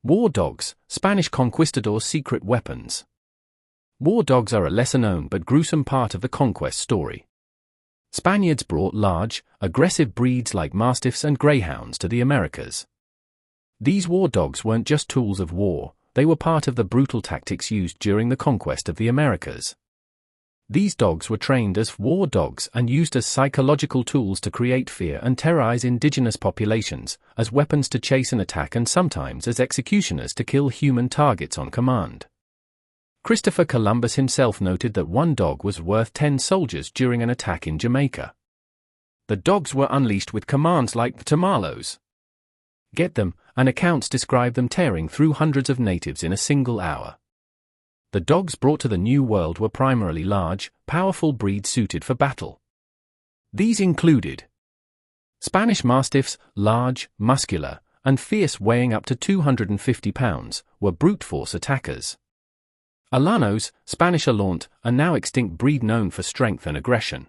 War dogs, Spanish conquistadors' secret weapons. War dogs are a lesser-known but gruesome part of the conquest story. Spaniards brought large, aggressive breeds like mastiffs and greyhounds to the Americas. These war dogs weren't just tools of war, they were part of the brutal tactics used during the conquest of the Americas. These dogs were trained as war dogs and used as psychological tools to create fear and terrorize indigenous populations, as weapons to chase and attack, and sometimes as executioners to kill human targets on command. Christopher Columbus himself noted that one dog was worth 10 soldiers during an attack in Jamaica. The dogs were unleashed with commands like "Tomalos, get them," and accounts describe them tearing through hundreds of natives in a single hour. The dogs brought to the New World were primarily large, powerful breeds suited for battle. These included Spanish Mastiffs, large, muscular, and fierce, weighing up to 250 pounds, were brute force attackers. Alanos, Spanish Alaunt, a now extinct breed known for strength and aggression.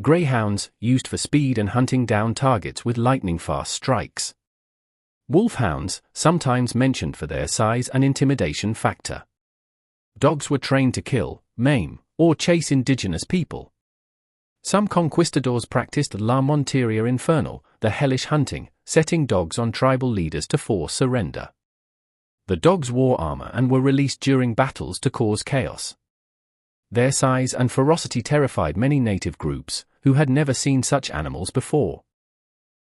Greyhounds, used for speed and hunting down targets with lightning-fast strikes. Wolfhounds, sometimes mentioned for their size and intimidation factor. Dogs were trained to kill, maim, or chase indigenous people. Some conquistadors practiced la monteria infernal, the hellish hunting, setting dogs on tribal leaders to force surrender. The dogs wore armor and were released during battles to cause chaos. Their size and ferocity terrified many native groups, who had never seen such animals before.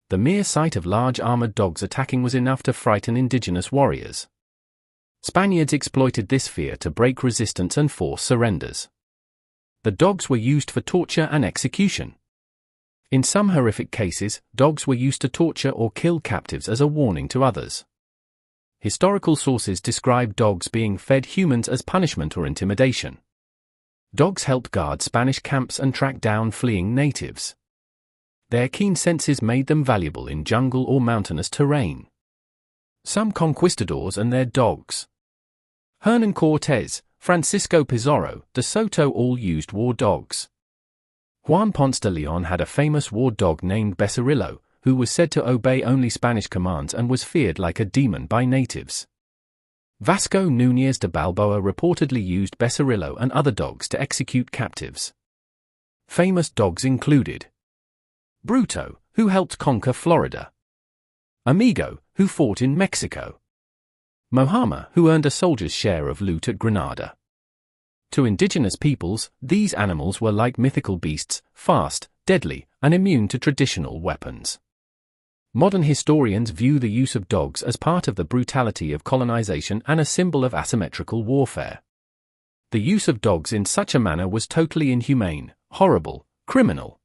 The mere sight of large armored dogs attacking was enough to frighten indigenous warriors. Spaniards exploited this fear to break resistance and force surrenders. The dogs were used for torture and execution. In some horrific cases, dogs were used to torture or kill captives as a warning to others. Historical sources describe dogs being fed humans as punishment or intimidation. Dogs helped guard Spanish camps and track down fleeing natives. Their keen senses made them valuable in jungle or mountainous terrain. Some conquistadors and their dogs. Hernan Cortés, Francisco Pizarro, de Soto all used war dogs. Juan Ponce de Leon had a famous war dog named Becerrillo, who was said to obey only Spanish commands and was feared like a demon by natives. Vasco Núñez de Balboa reportedly used Becerrillo and other dogs to execute captives. Famous dogs included Bruto, who helped conquer Florida. Amigo, who fought in Mexico. Mohama, who earned a soldier's share of loot at Granada. To indigenous peoples, these animals were like mythical beasts, fast, deadly, and immune to traditional weapons. Modern historians view the use of dogs as part of the brutality of colonization and a symbol of asymmetrical warfare. The use of dogs in such a manner was totally inhumane, horrible, criminal,